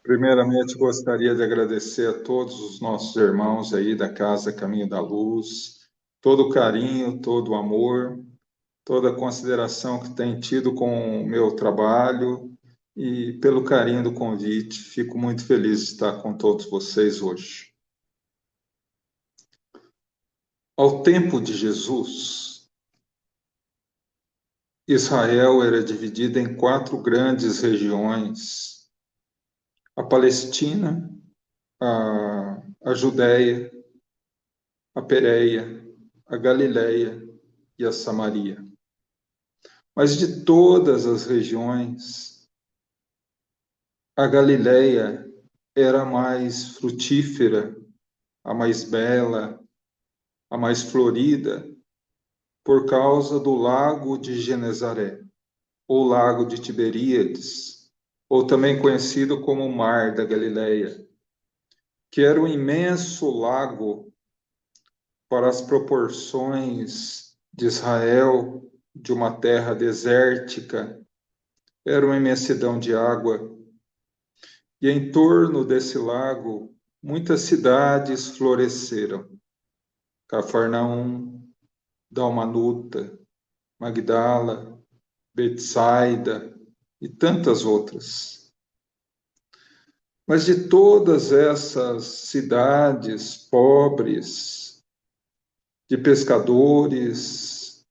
Primeiramente, gostaria de agradecer a todos os nossos irmãos aí da Casa Caminho da Luz, todo o carinho, todo o amor, toda a consideração que tem tido com o meu trabalho e pelo carinho do convite. Fico muito feliz de estar com todos vocês hoje. Ao tempo de Jesus, Israel era dividida em 4 grandes regiões: a Palestina, a Judéia, a Pérea, a Galileia e a Samaria. Mas de todas as regiões, a Galileia era a mais frutífera, a mais bela, a mais florida, por causa do lago de Genezaré, ou lago de Tiberíades, ou também conhecido como Mar da Galileia, que era um imenso lago para as proporções de Israel, de uma terra desértica. Era uma imensidão de água. E em torno desse lago, muitas cidades floresceram: Cafarnaum, Dalmanuta, Magdala, Betsaida e tantas outras. Mas de todas essas cidades pobres, de pescadores,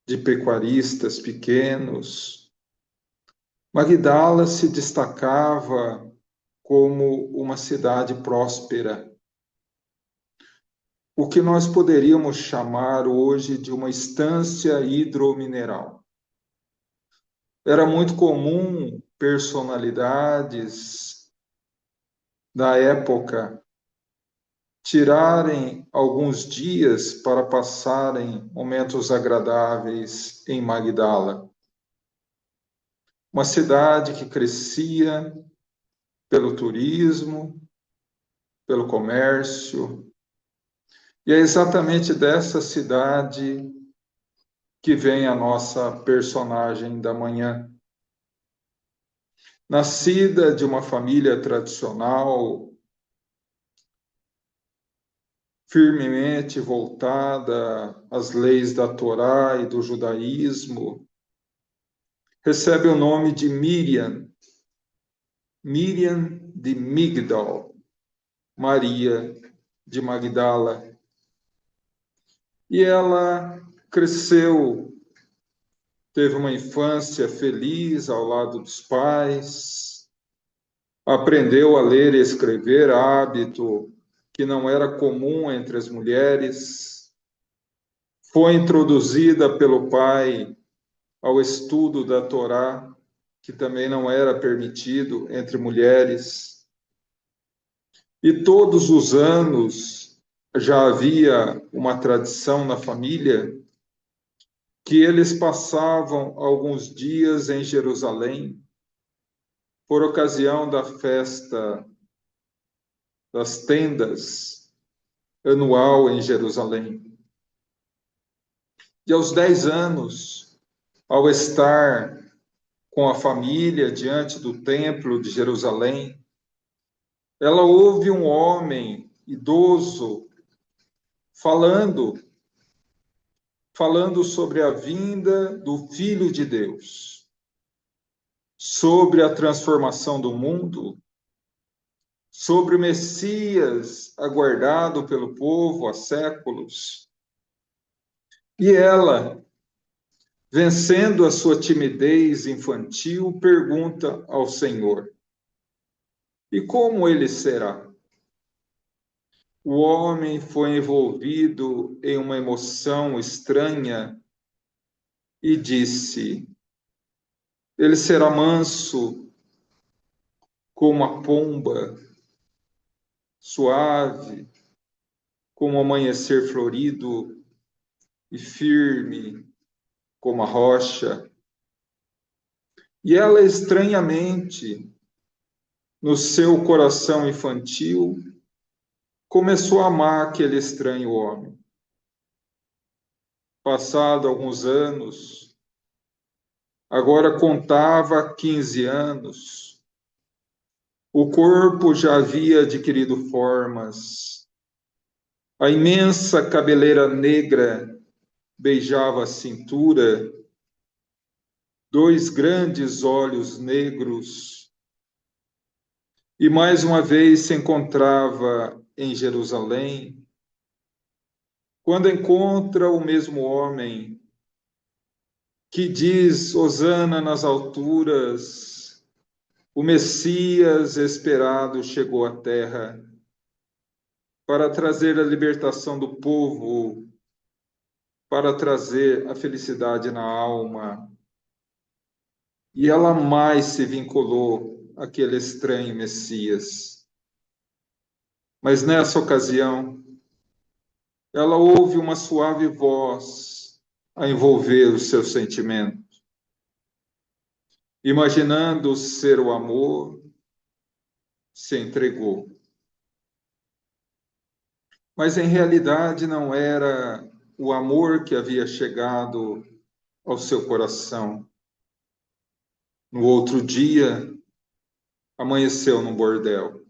de pecuaristas pequenos, Magdala se destacava como uma cidade próspera, o que nós poderíamos chamar hoje de uma estância hidromineral. Era muito comum personalidades da época tirarem alguns dias para passarem momentos agradáveis em Magdala, uma cidade que crescia pelo turismo, pelo comércio, e é exatamente dessa cidade que vem a nossa personagem da manhã. Nascida de uma família tradicional, firmemente voltada às leis da Torá e do judaísmo, recebe o nome de Miriam, Miriam de Migdal, Maria de Magdala. E ela cresceu, teve uma infância feliz ao lado dos pais, aprendeu a ler e escrever, hábito que não era comum entre as mulheres, foi introduzida pelo pai ao estudo da Torá, que também não era permitido entre mulheres. E todos os anos já havia uma tradição na família que eles passavam alguns dias em Jerusalém por ocasião da festa das tendas anual em Jerusalém. E aos 10 anos, ao estar com a família diante do templo de Jerusalém, ela ouve um homem idoso falando sobre a vinda do Filho de Deus, sobre a transformação do mundo, sobre o Messias aguardado pelo povo há séculos. E ela, vencendo a sua timidez infantil, pergunta ao Senhor: e como ele será? O homem foi envolvido em uma emoção estranha e disse: ele será manso como a pomba, suave como o amanhecer florido e firme como a rocha. E ela, estranhamente, no seu coração infantil, começou a amar aquele estranho homem. Passado alguns anos, agora contava 15 anos, O corpo já havia adquirido formas. A imensa cabeleira negra beijava a cintura, dois grandes olhos negros, e mais uma vez se encontrava em Jerusalém, quando encontra o mesmo homem que diz: Hosana nas alturas, o Messias esperado chegou à terra para trazer a libertação do povo, para trazer a felicidade na alma. E ela mais se vinculou àquele estranho Messias. Mas nessa ocasião, ela ouve uma suave voz a envolver os seus sentimentos. Imaginando ser o amor, se entregou. Mas em realidade não era o amor que havia chegado ao seu coração. No outro dia, amanheceu num bordel.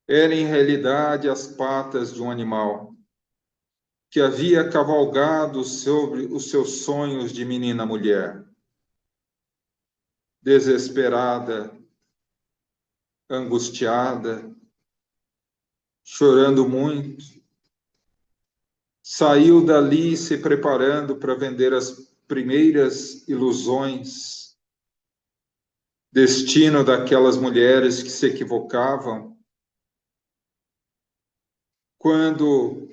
Era em realidade as patas de um animal que havia cavalgado sobre os seus sonhos de menina mulher. Desesperada, angustiada, chorando muito, saiu dali se preparando para vender as primeiras ilusões, destino daquelas mulheres que se equivocavam, quando,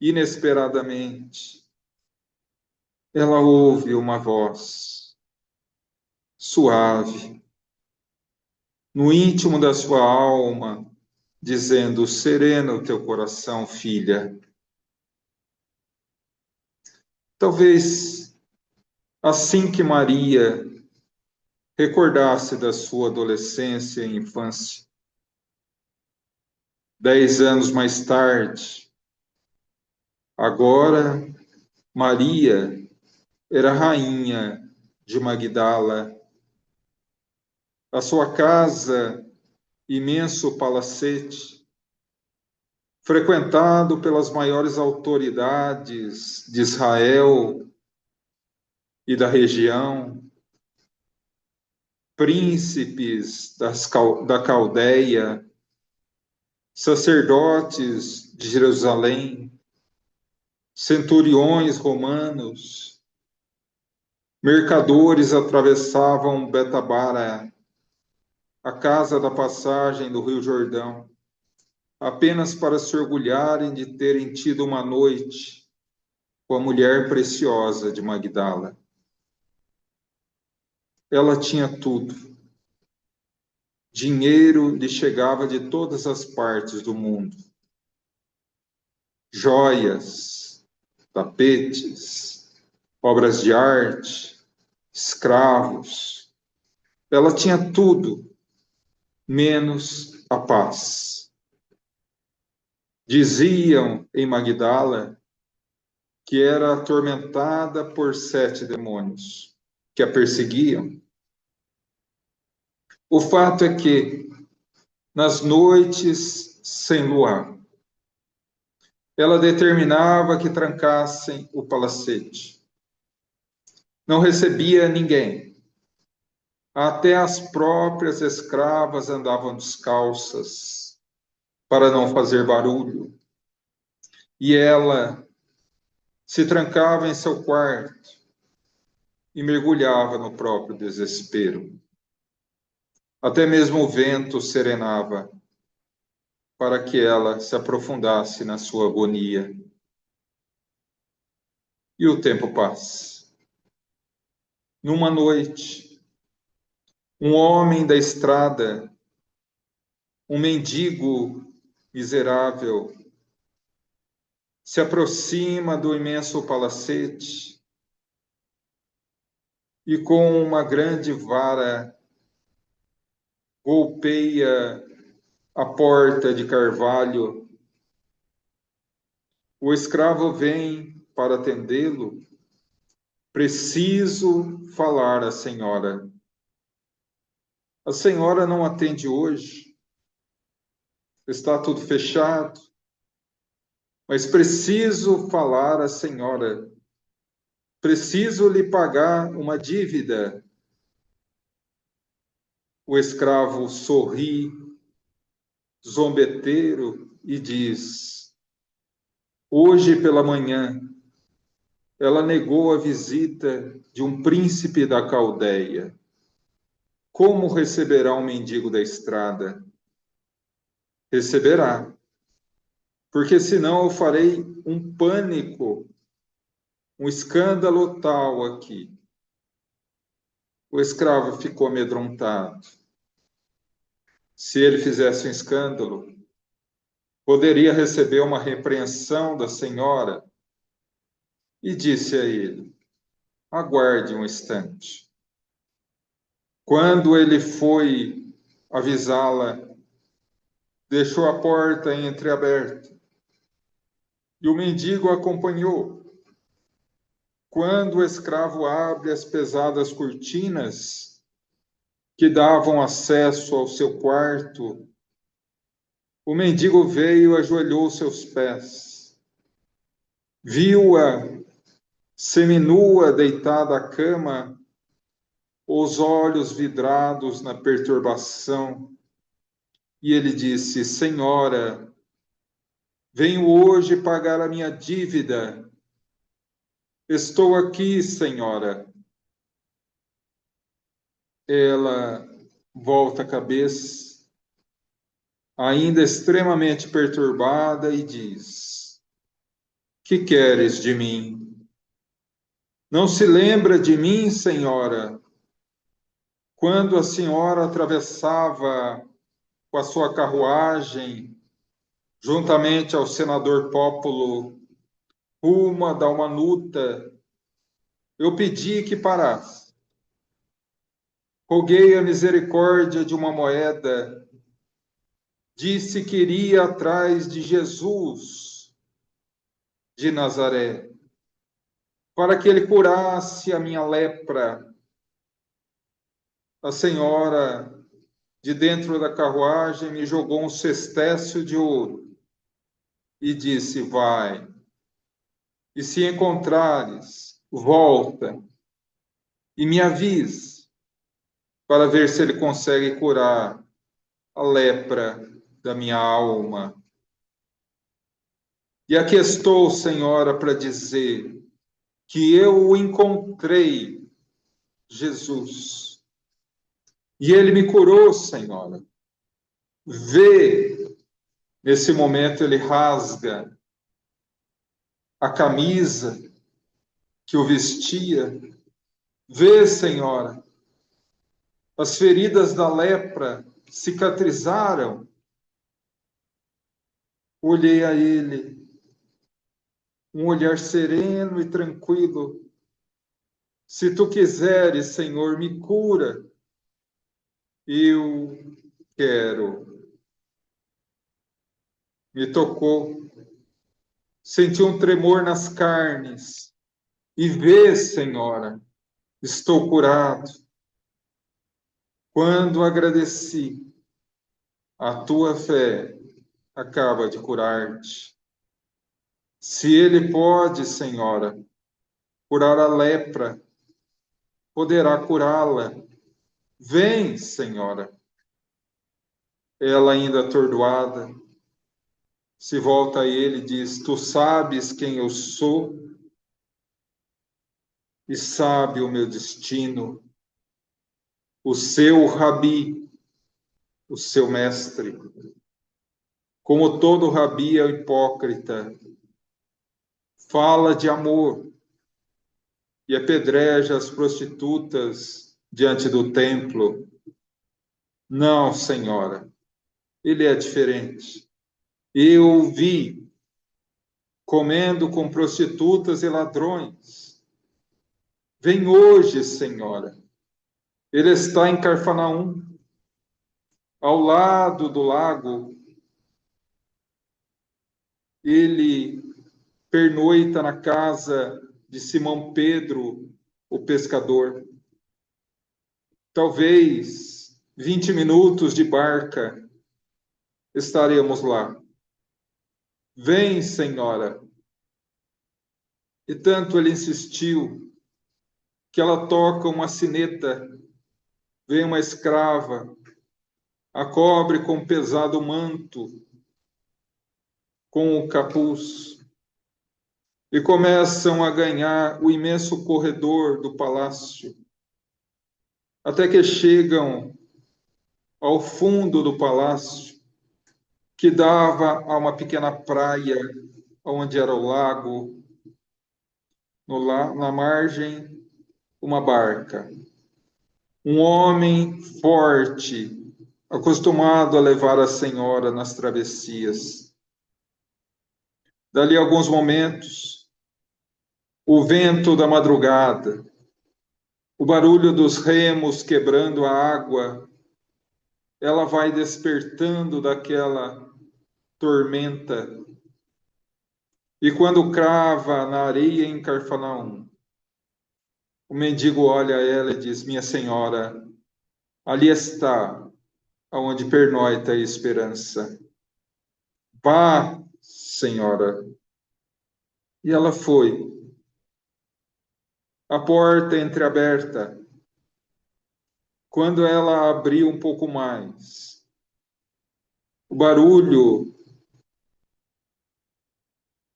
inesperadamente, ela ouve uma voz suave, no íntimo da sua alma, dizendo: serena o teu coração, filha. Talvez assim que Maria recordasse da sua adolescência e infância, 10 anos mais tarde, agora Maria era rainha de Magdala. A sua casa, imenso palacete, frequentado pelas maiores autoridades de Israel e da região, príncipes da Caldeia, sacerdotes de Jerusalém, centuriões romanos, mercadores atravessavam Betabara, a casa da passagem do Rio Jordão, apenas para se orgulharem de terem tido uma noite com a mulher preciosa de Magdala. Ela tinha tudo. Dinheiro lhe chegava de todas as partes do mundo. Joias, tapetes, obras de arte, escravos. Ela tinha tudo, menos a paz. Diziam em Magdala que era atormentada por 7 demônios que a perseguiam. O fato é que, nas noites sem luar, ela determinava que trancassem o palacete. Não recebia ninguém. Até as próprias escravas andavam descalças para não fazer barulho. E ela se trancava em seu quarto e mergulhava no próprio desespero. Até mesmo o vento serenava para que ela se aprofundasse na sua agonia. E o tempo passa. Numa noite, um homem da estrada, um mendigo miserável, se aproxima do imenso palacete e com uma grande vara golpeia a porta de carvalho. O escravo vem para atendê-lo. Preciso falar à senhora. A senhora não atende hoje, está tudo fechado, mas preciso falar à senhora, preciso lhe pagar uma dívida. O escravo sorri, zombeteiro, e diz: hoje pela manhã, ela negou a visita de um príncipe da Caldeia. Como receberá um mendigo da estrada? Receberá, porque senão eu farei um pânico, um escândalo tal aqui. O escravo ficou amedrontado. Se ele fizesse um escândalo, poderia receber uma repreensão da senhora, e disse a ele: aguarde um instante. Quando ele foi avisá-la, deixou a porta entreaberta e o mendigo acompanhou. Quando o escravo abre as pesadas cortinas que davam acesso ao seu quarto, o mendigo veio e ajoelhou seus pés. Viu-a seminua deitada à cama, os olhos vidrados na perturbação, e ele disse: Senhora, venho hoje pagar a minha dívida. Estou aqui, senhora. Ela volta a cabeça, ainda extremamente perturbada, e diz: que queres de mim? Não se lembra de mim, senhora, quando a senhora atravessava com a sua carruagem, juntamente ao senador Pópulo, rumo a Dalmanuta? Eu pedi que parasse. Roguei a misericórdia de uma moeda. Disse que iria atrás de Jesus de Nazaré, para que ele curasse a minha lepra. A senhora, de dentro da carruagem, me jogou um cestécio de ouro e disse: vai, e se encontrares, volta e me avise, para ver se ele consegue curar a lepra da minha alma. E aqui estou, senhora, para dizer que eu o encontrei, Jesus. E ele me curou, senhora. Vê, nesse momento ele rasga a camisa que o vestia. Vê, senhora, as feridas da lepra cicatrizaram. Olhei a ele, um olhar sereno e tranquilo. Se tu quiseres, Senhor, me cura. Eu quero. Me tocou, senti um tremor nas carnes. E vê, Senhora, estou curado. Quando agradeci, a tua fé acaba de curar-te. Se ele pode, Senhora, curar a lepra, poderá curá-la. Vem, Senhora. Ela, ainda atordoada, se volta a ele e diz: tu sabes quem eu sou e sabe o meu destino. O seu rabi, o seu mestre. Como todo rabi é hipócrita, fala de amor e apedreja as prostitutas diante do templo. Não, senhora, ele é diferente. Eu o vi comendo com prostitutas e ladrões. Vem hoje, senhora. Ele está em Carfanaum, ao lado do lago. Ele pernoita na casa de Simão Pedro, o pescador. Talvez 20 minutos de barca, estaremos lá. Vem, Senhora. E tanto ele insistiu que ela toca uma sineta, vem uma escrava, a cobre com um pesado manto, com o capuz, e começam a ganhar o imenso corredor do palácio, até que chegam ao fundo do palácio, que dava a uma pequena praia, onde era o lago, na margem, uma barca. Um homem forte, acostumado a levar a senhora nas travessias. Dali a alguns momentos, o vento da madrugada, o barulho dos remos quebrando a água, ela vai despertando daquela tormenta. E quando crava na areia em Carfanaum, o mendigo olha ela e diz: minha senhora, ali está, aonde pernoita a esperança. Vá, senhora. E ela foi. A porta entreaberta. Quando ela abriu um pouco mais, o barulho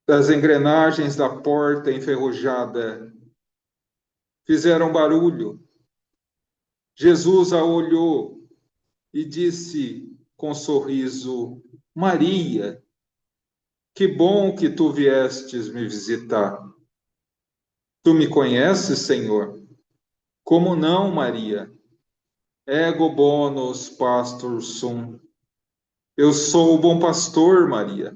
das engrenagens da porta enferrujada fizeram barulho. Jesus a olhou e disse com sorriso: Maria, que bom que tu viestes me visitar. Tu me conheces, Senhor? Como não, Maria? Ego bonus pastor sum. Eu sou o bom pastor, Maria,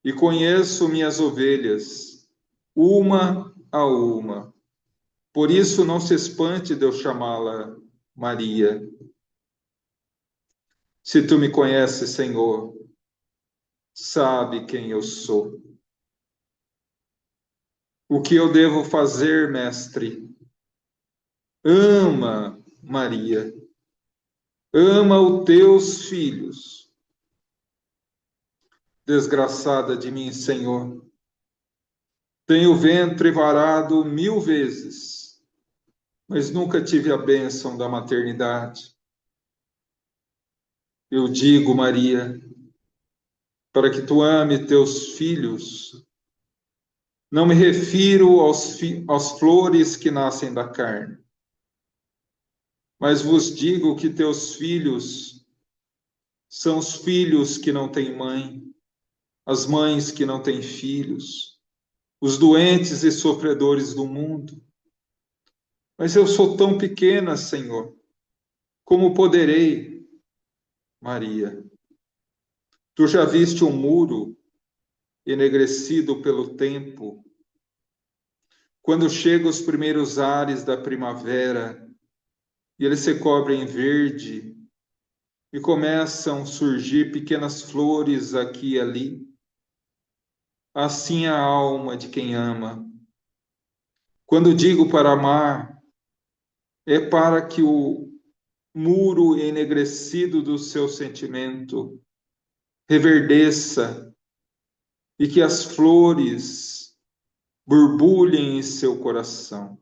e conheço minhas ovelhas, uma a uma. Por isso não se espante de eu chamá-la Maria. Se tu me conheces, Senhor, sabe quem eu sou. O que eu devo fazer, mestre? Ama, Maria. Ama os teus filhos. Desgraçada de mim, Senhor. Tenho o ventre varado 1000 vezes, mas nunca tive a bênção da maternidade. Eu digo, Maria, para que tu ame teus filhos, não me refiro aos flores que nascem da carne, mas vos digo que teus filhos são os filhos que não têm mãe, as mães que não têm filhos, os doentes e sofredores do mundo. Mas eu sou tão pequena, Senhor, como poderei, Maria? Tu já viste um muro enegrecido pelo tempo? Quando chegam os primeiros ares da primavera e eles se cobrem verde e começam a surgir pequenas flores aqui e ali, assim a alma de quem ama. Quando digo para amar, é para que o muro enegrecido do seu sentimento reverdeça e que as flores borbulhem em seu coração.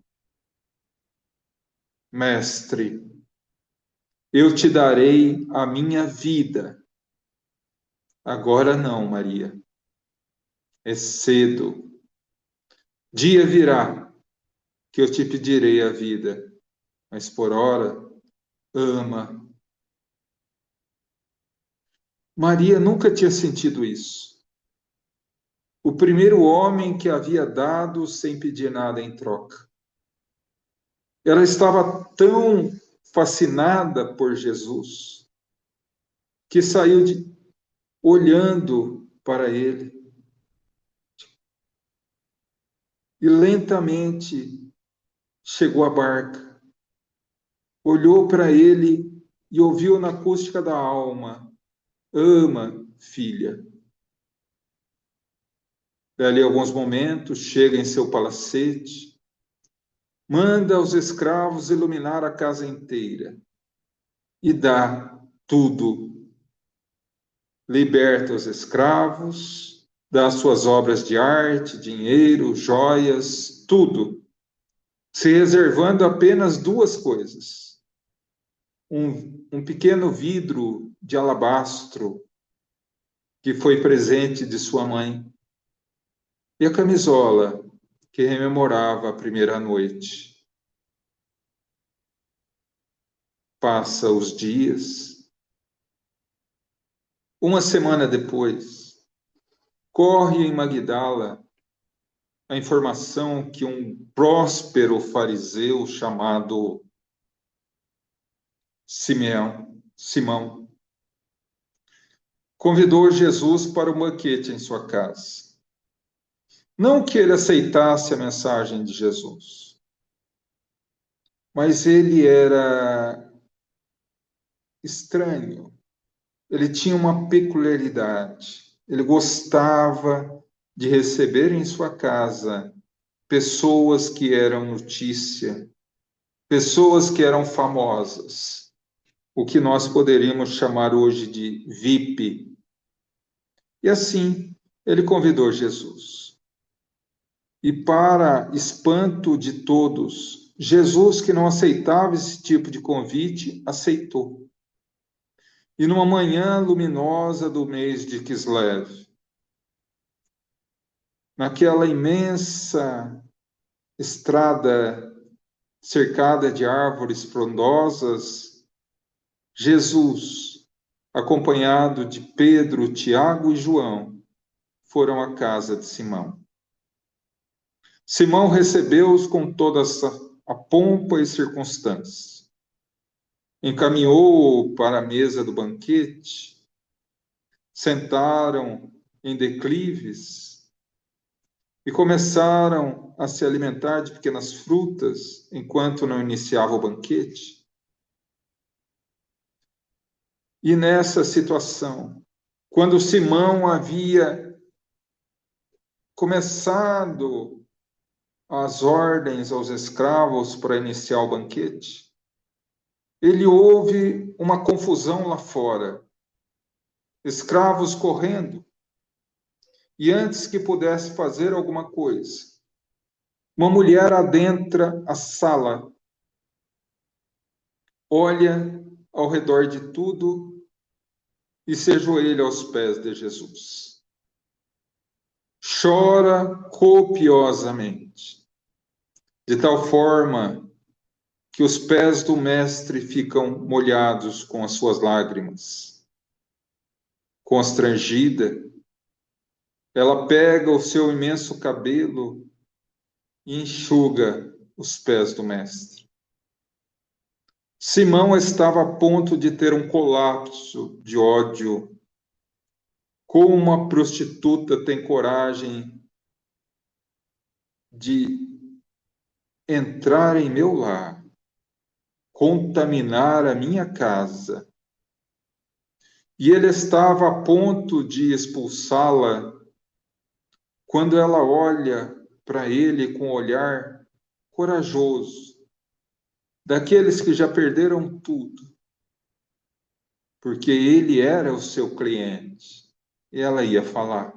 Mestre, eu te darei a minha vida. Agora não, Maria. É cedo. Dia virá que eu te pedirei a vida, mas por ora, ama. Maria nunca tinha sentido isso. O primeiro homem que havia dado sem pedir nada em troca. Ela estava tão fascinada por Jesus que saiu olhando para ele e lentamente chegou à barca, olhou para ele e ouviu na acústica da alma: ama, filha. Dali a alguns momentos, chega em seu palacete, manda os escravos iluminar a casa inteira e dá tudo. Liberta os escravos, dá suas obras de arte, dinheiro, joias, tudo, se reservando apenas duas coisas: um pequeno vidro de alabastro, que foi presente de sua mãe, e a camisola, que rememorava a primeira noite. Passa os dias. Uma semana depois, corre em Magdala a informação que um próspero fariseu chamado Simão convidou Jesus para um banquete em sua casa. Não que ele aceitasse a mensagem de Jesus, mas ele era estranho. Ele tinha uma peculiaridade. Ele gostava de receber em sua casa pessoas que eram notícia, pessoas que eram famosas, o que nós poderíamos chamar hoje de VIP. E assim, ele convidou Jesus. E para espanto de todos, Jesus, que não aceitava esse tipo de convite, aceitou. E numa manhã luminosa do mês de Kislev, naquela imensa estrada cercada de árvores frondosas, Jesus, acompanhado de Pedro, Tiago e João, foram à casa de Simão. Simão recebeu-os com toda a pompa e circunstância. Encaminhou-o para a mesa do banquete, sentaram em declives e começaram a se alimentar de pequenas frutas enquanto não iniciava o banquete. E nessa situação, quando Simão havia começado as ordens aos escravos para iniciar o banquete, ele ouve uma confusão lá fora, escravos correndo, e antes que pudesse fazer alguma coisa, uma mulher adentra a sala, olha ao redor de tudo e se ajoelha aos pés de Jesus. Chora copiosamente, de tal forma que os pés do mestre ficam molhados com as suas lágrimas. Constrangida, ela pega o seu imenso cabelo e enxuga os pés do mestre. Simão estava a ponto de ter um colapso de ódio. Como uma prostituta tem coragem de entrar em meu lar, contaminar a minha casa? E ele estava a ponto de expulsá-la quando ela olha para ele com um olhar corajoso, daqueles que já perderam tudo, porque ele era o seu cliente, e ela ia falar.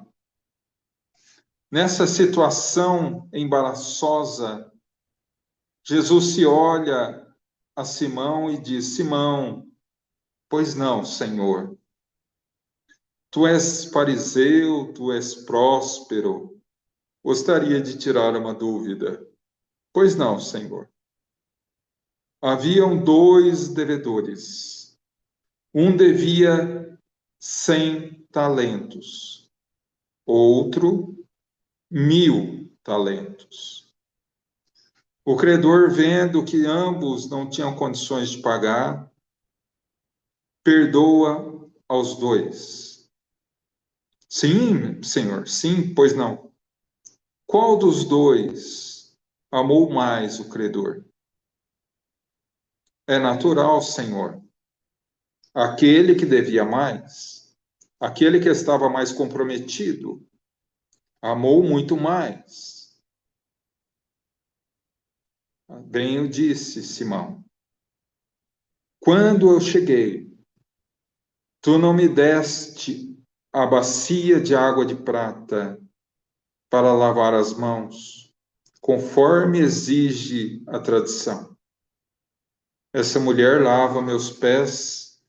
Nessa situação embaraçosa, Jesus se olha a Simão e diz: Simão, pois não, Senhor. Tu és fariseu, tu és próspero. Gostaria de tirar uma dúvida. Pois não, Senhor. Haviam dois devedores. Um devia 100 talentos, outro 1.000 talentos. O credor, vendo que ambos não tinham condições de pagar, perdoa aos dois. Sim, Senhor, sim, pois não. Qual dos dois amou mais o credor? É natural, Senhor. Aquele que devia mais, aquele que estava mais comprometido, amou muito mais. Bem o disse Simão. Quando eu cheguei, tu não me deste a bacia de água de prata para lavar as mãos, conforme exige a tradição. Essa mulher lava meus pés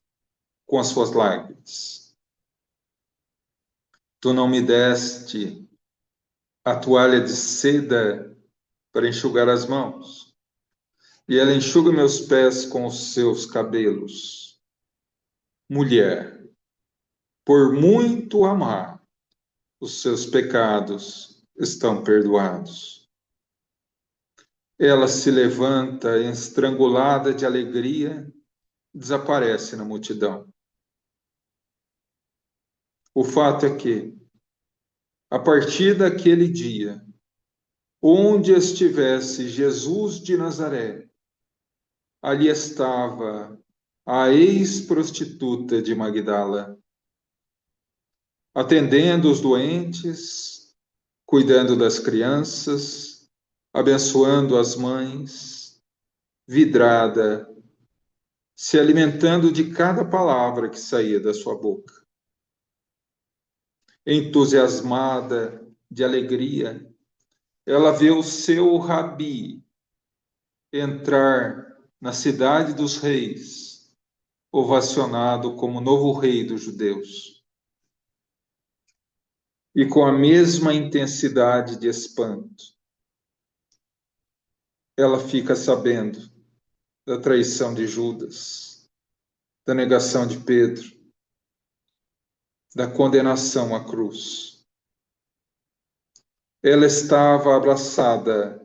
com as suas lágrimas. Tu não me deste a toalha de seda para enxugar as mãos, e ela enxuga meus pés com os seus cabelos. Mulher, por muito amar, os seus pecados estão perdoados. Ela se levanta estrangulada de alegria, desaparece na multidão. O fato é que, a partir daquele dia, onde estivesse Jesus de Nazaré, ali estava a ex-prostituta de Magdala, atendendo os doentes, cuidando das crianças, abençoando as mães, vidrada, se alimentando de cada palavra que saía da sua boca. Entusiasmada de alegria, ela vê o seu rabi entrar na cidade dos reis, ovacionado como novo rei dos judeus. E com a mesma intensidade de espanto, ela fica sabendo da traição de Judas, da negação de Pedro, da condenação à cruz. Ela estava abraçada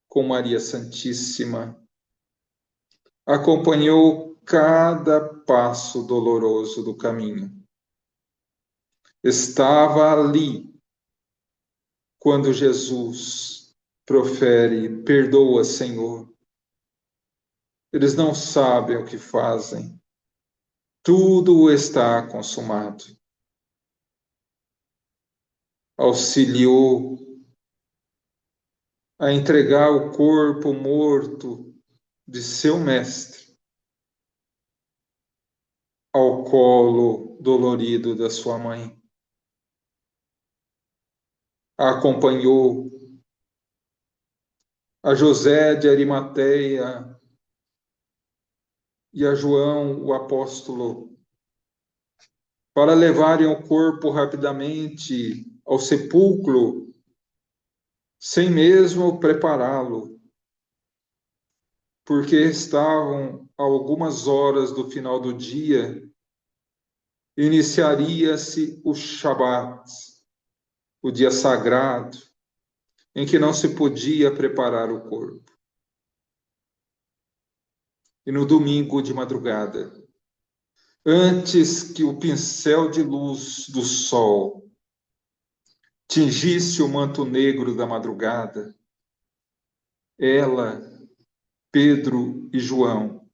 com Maria Santíssima, acompanhou cada passo doloroso do caminho. Estava ali quando Jesus profere: perdoa, Senhor. Eles não sabem o que fazem. Tudo está consumado. Auxiliou a entregar o corpo morto de seu mestre ao colo dolorido da sua mãe. A acompanhou a José de Arimateia e a João, o apóstolo, para levarem o corpo rapidamente ao sepulcro, sem mesmo prepará-lo, porque estavam a algumas horas do final do dia, iniciaria-se o Shabat, o dia sagrado, em que não se podia preparar o corpo. E no domingo de madrugada, antes que o pincel de luz do sol tingisse o manto negro da madrugada, ela, Pedro e João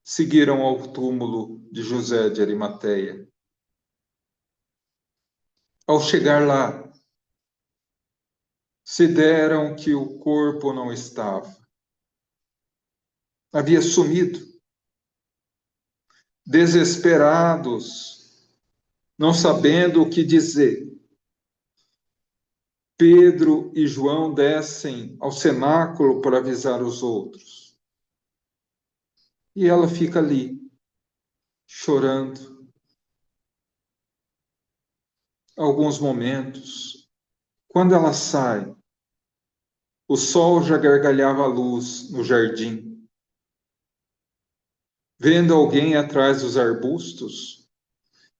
seguiram ao túmulo de José de Arimateia. Ao chegar lá, se deram que o corpo não estava. Havia sumido. Desesperados, não sabendo o que dizer, Pedro e João descem ao cenáculo para avisar os outros. E ela fica ali, chorando. Alguns momentos, quando ela sai, o sol já gargalhava a luz no jardim. Vendo alguém atrás dos arbustos,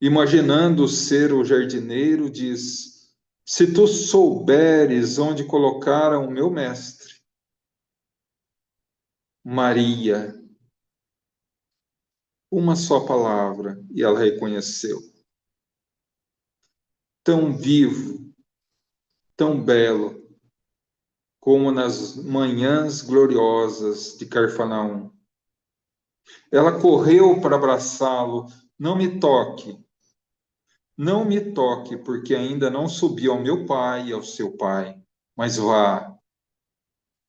imaginando ser o jardineiro, diz: se tu souberes onde colocaram o meu mestre. Maria. Uma só palavra e ela reconheceu. Tão vivo, tão belo, como nas manhãs gloriosas de Carfanaum. Ela correu para abraçá-lo. Não me toque. Não me toque, porque ainda não subi ao meu pai e ao seu pai. Mas vá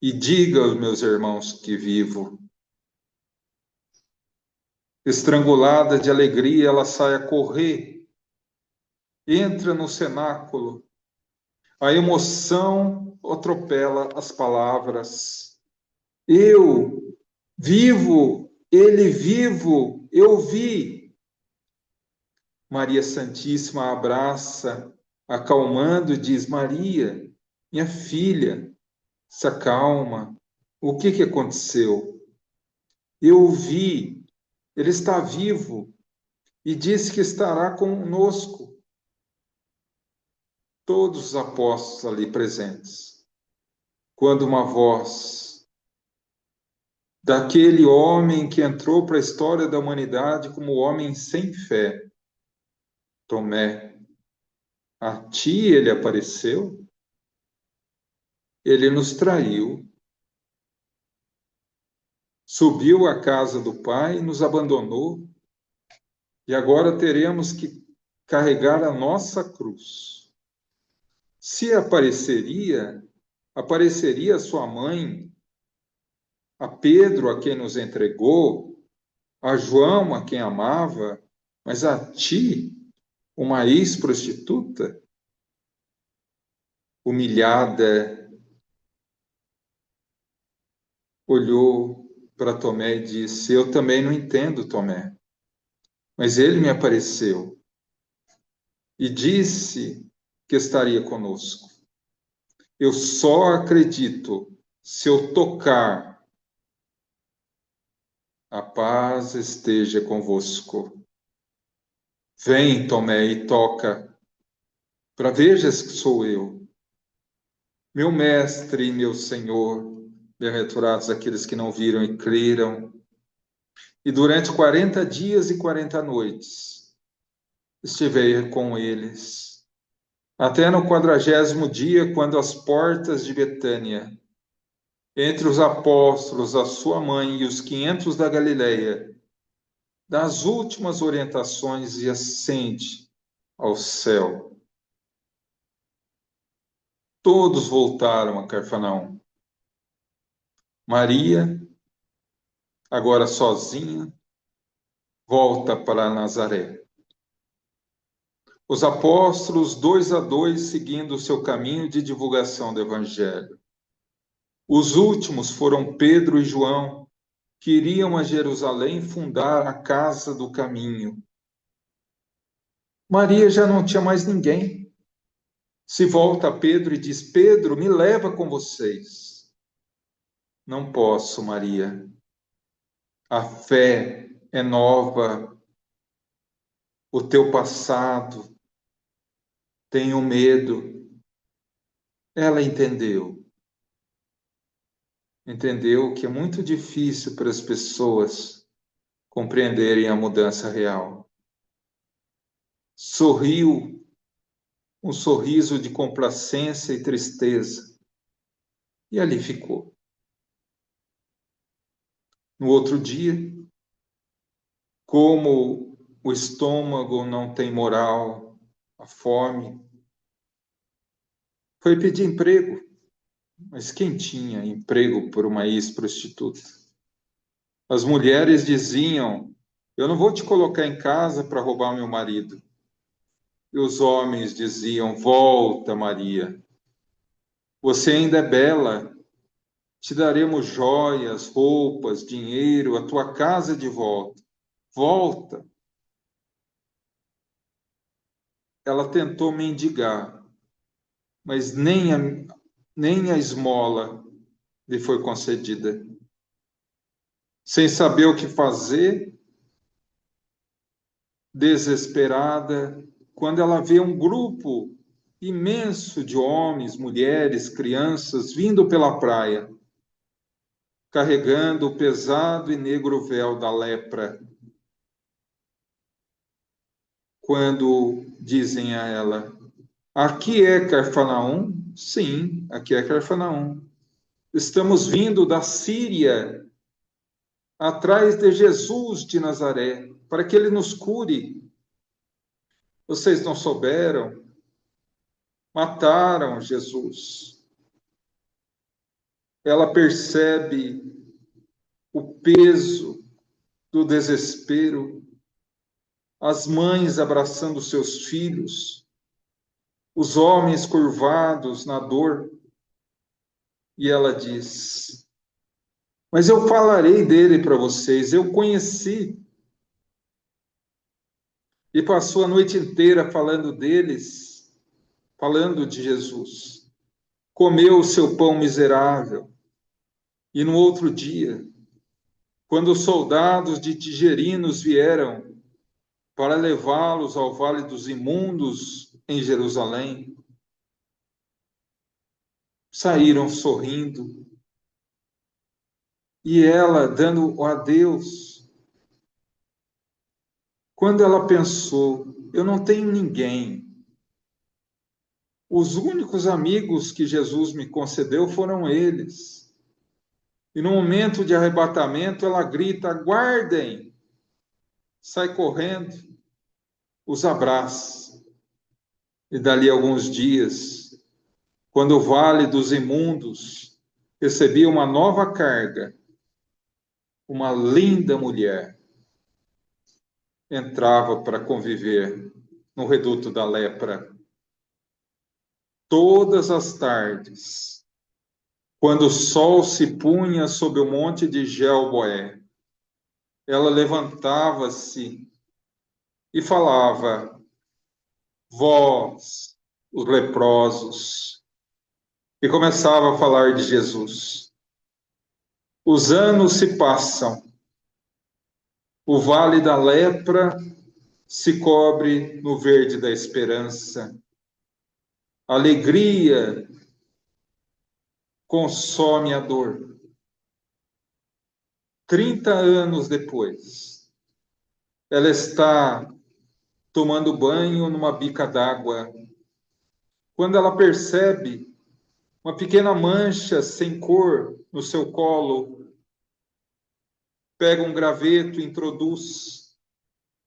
e diga aos meus irmãos que vivo. Estrangulada de alegria, ela sai a correr, entra no cenáculo. A emoção atropela as palavras. Eu vivo, ele vivo, eu vi. Maria Santíssima a abraça, acalmando, e diz: Maria, minha filha, se acalma. O que aconteceu? Eu o vi, ele está vivo e disse que estará conosco. Todos os apóstolos ali presentes. Quando uma voz daquele homem que entrou para a história da humanidade como homem sem fé, Tomé, a ti ele apareceu, ele nos traiu, subiu à casa do Pai, nos abandonou, e agora teremos que carregar a nossa cruz. Se apareceria, apareceria sua mãe, a Pedro, a quem nos entregou, a João, a quem amava, mas a ti, uma ex-prostituta, humilhada, olhou para Tomé e disse: Eu também não entendo, Tomé, mas ele me apareceu e disse que estaria conosco. Eu só acredito se eu tocar. A paz esteja convosco. Vem, Tomé, e toca, para vejas que sou eu. Meu mestre e meu Senhor, bem-aventurados aqueles que não viram e creram. E durante 40 dias e 40 noites estive com eles, até no 40º dia, quando as portas de Betânia, entre os apóstolos, a sua mãe e os 500 da Galileia, das últimas orientações e ascende ao céu. Todos voltaram a Cafarnaum. Maria, agora sozinha, volta para Nazaré. Os apóstolos, 2 a 2, seguindo o seu caminho de divulgação do Evangelho. Os últimos foram Pedro e João, que iriam a Jerusalém fundar a Casa do Caminho. Maria já não tinha mais ninguém. Se volta a Pedro e diz: Pedro, me leva com vocês. Não posso, Maria. A fé é nova. O teu passado. Tenho medo. Ela entendeu. Entendeu que é muito difícil para as pessoas compreenderem a mudança real. Sorriu, um sorriso de complacência e tristeza, e ali ficou. No outro dia, como o estômago não tem moral, a fome, foi pedir emprego. Mas quem tinha emprego por uma ex-prostituta? As mulheres diziam: Eu não vou te colocar em casa para roubar meu marido. E os homens diziam: Volta, Maria. Você ainda é bela. Te daremos joias, roupas, dinheiro, a tua casa de volta. Volta. Ela tentou mendigar, mas nem a esmola lhe foi concedida. Sem saber o que fazer, desesperada, quando ela vê um grupo imenso de homens, mulheres, crianças vindo pela praia, carregando o pesado e negro véu da lepra. Quando dizem a ela: Aqui é Cafarnaum? Sim, aqui é Cafarnaum. Estamos vindo da Síria, atrás de Jesus de Nazaré, para que ele nos cure. Vocês não souberam? Mataram Jesus. Ela percebe o peso do desespero, as mães abraçando seus filhos, os homens curvados na dor. E ela diz: mas eu falarei dele para vocês, eu conheci. E passou a noite inteira falando deles, falando de Jesus. Comeu o seu pão miserável. E no outro dia, quando os soldados de Tigerinos vieram para levá-los ao Vale dos Imundos em Jerusalém, saíram sorrindo. E ela, dando o adeus, quando ela pensou: eu não tenho ninguém. Os únicos amigos que Jesus me concedeu foram eles. E no momento de arrebatamento, ela grita: guardem! Sai correndo, os abraça. E dali a alguns dias, quando o Vale dos Imundos recebia uma nova carga, uma linda mulher entrava para conviver no reduto da lepra. Todas as tardes, quando o sol se punha sobre o monte de Gelboé, ela levantava-se e falava: vós, os leprosos, e começava a falar de Jesus. Os anos se passam, o vale da lepra se cobre no verde da esperança. A alegria consome a dor. 30 anos depois, ela está tomando banho numa bica d'água, quando ela percebe uma pequena mancha sem cor no seu colo, pega um graveto, introduz,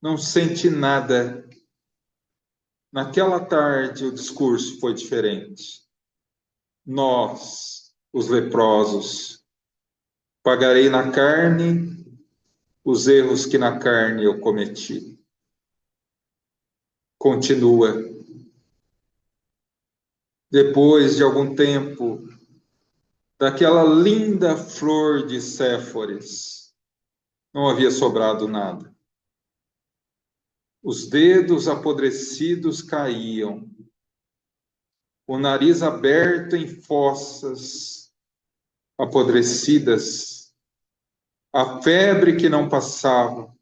não sente nada. Naquela tarde, o discurso foi diferente. Nós, os leprosos, pagarei na carne os erros que na carne eu cometi. Continua. Depois de algum tempo, daquela linda flor de Séforis, não havia sobrado nada. Os dedos apodrecidos caíam, o nariz aberto em fossas apodrecidas, a febre que não passava,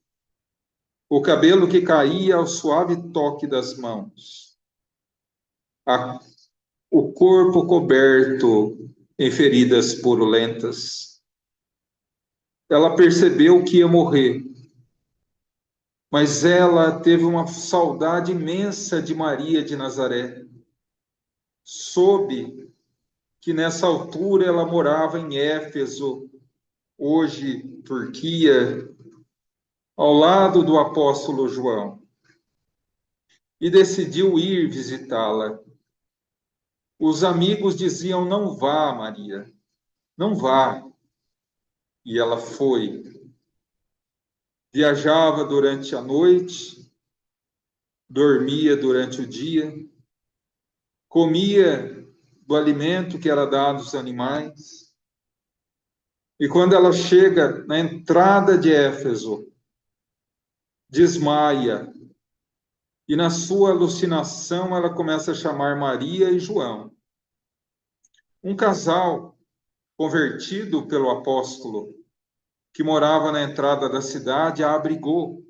o cabelo que caía ao suave toque das mãos, o corpo coberto em feridas purulentas. Ela percebeu que ia morrer, mas ela teve uma saudade imensa de Maria de Nazaré. Soube que nessa altura ela morava em Éfeso, hoje Turquia, ao lado do apóstolo João, e decidiu ir visitá-la. Os amigos diziam: não vá, Maria, não vá. E ela foi. Viajava durante a noite, dormia durante o dia, comia do alimento que era dado aos animais. E quando ela chega na entrada de Éfeso, desmaia. E na sua alucinação ela começa a chamar Maria e João. Um casal convertido pelo apóstolo, que morava na entrada da cidade, a abrigou.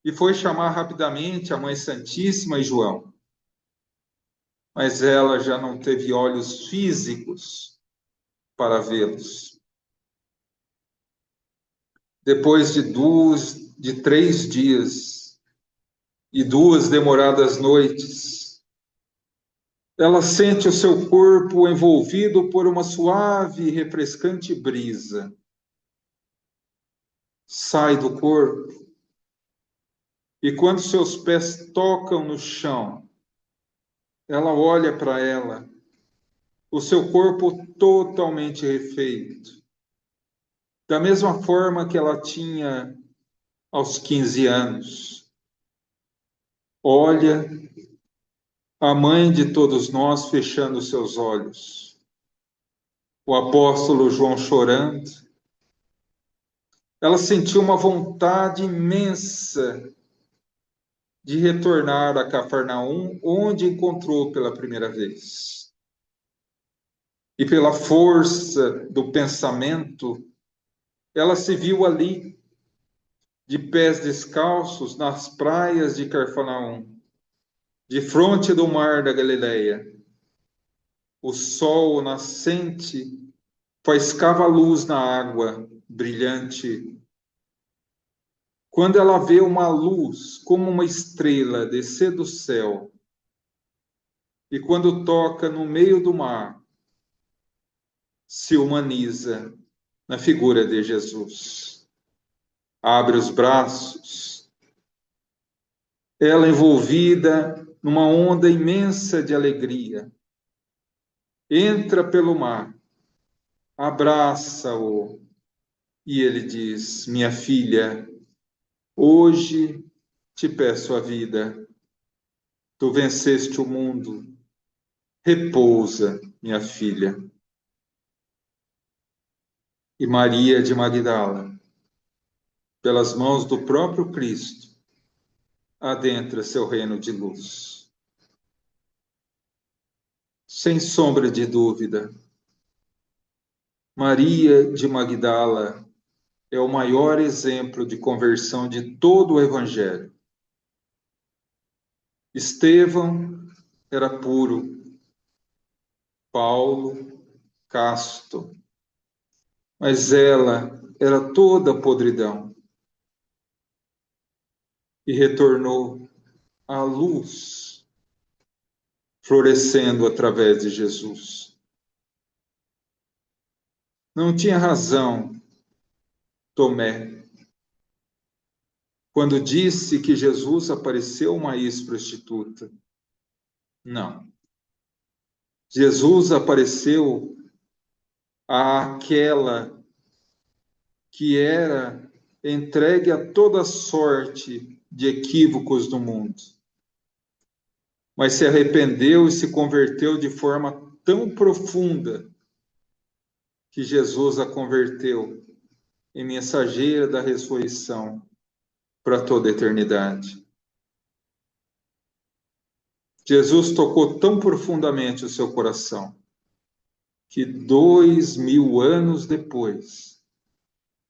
E foi chamar rapidamente a Mãe Santíssima e João. Mas ela já não teve olhos físicos para vê-los. Depois de 3 dias e 2 demoradas noites, ela sente o seu corpo envolvido por uma suave e refrescante brisa. Sai do corpo, e quando seus pés tocam no chão, ela olha para ela, o seu corpo totalmente refeito. da mesma forma que ela tinha aos 15 anos. Olha a mãe de todos nós fechando seus olhos, o apóstolo João chorando. Ela sentiu uma vontade imensa de retornar a Cafarnaum, onde encontrou pela primeira vez. E pela força do pensamento, ela se viu ali, de pés descalços, nas praias de Cafarnaum, de fronte do mar da Galileia. O sol nascente faiscava luz na água brilhante. Quando ela vê uma luz como uma estrela descer do céu, e quando toca no meio do mar, se humaniza na figura de Jesus. Abre os braços, ela envolvida numa onda imensa de alegria, entra pelo mar, abraça-o e ele diz: minha filha, hoje te peço a vida, tu venceste o mundo, repousa, minha filha. E Maria de Magdala, pelas mãos do próprio Cristo, adentra seu reino de luz. Sem sombra de dúvida, Maria de Magdala é o maior exemplo de conversão de todo o Evangelho. Estevão era puro, Paulo, casto, mas ela era toda podridão e retornou à luz, florescendo através de Jesus. Não tinha razão Tomé quando disse que Jesus apareceu a uma ex-prostituta. Não. Jesus apareceu àquela que era entregue a toda sorte de equívocos do mundo, mas se arrependeu e se converteu de forma tão profunda que Jesus a converteu em mensageira da ressurreição para toda a eternidade. Jesus tocou tão profundamente o seu coração que 2000 anos depois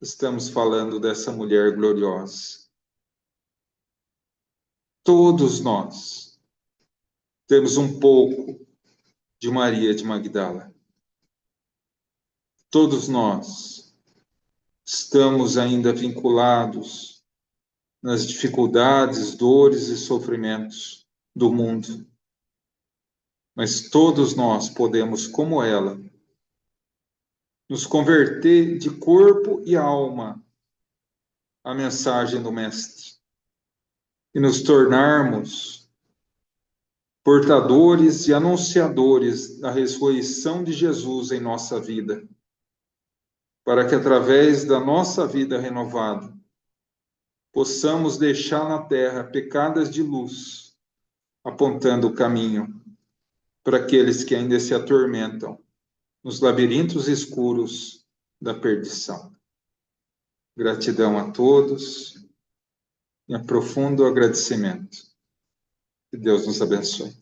estamos falando dessa mulher gloriosa. Todos nós temos um pouco de Maria de Magdala. Todos nós estamos ainda vinculados nas dificuldades, dores e sofrimentos do mundo. Mas todos nós podemos, como ela, nos converter de corpo e alma à mensagem do Mestre e nos tornarmos portadores e anunciadores da ressurreição de Jesus em nossa vida, para que através da nossa vida renovada possamos deixar na terra pecadas de luz, apontando o caminho para aqueles que ainda se atormentam nos labirintos escuros da perdição. Gratidão a todos e profundo agradecimento. Que Deus nos abençoe.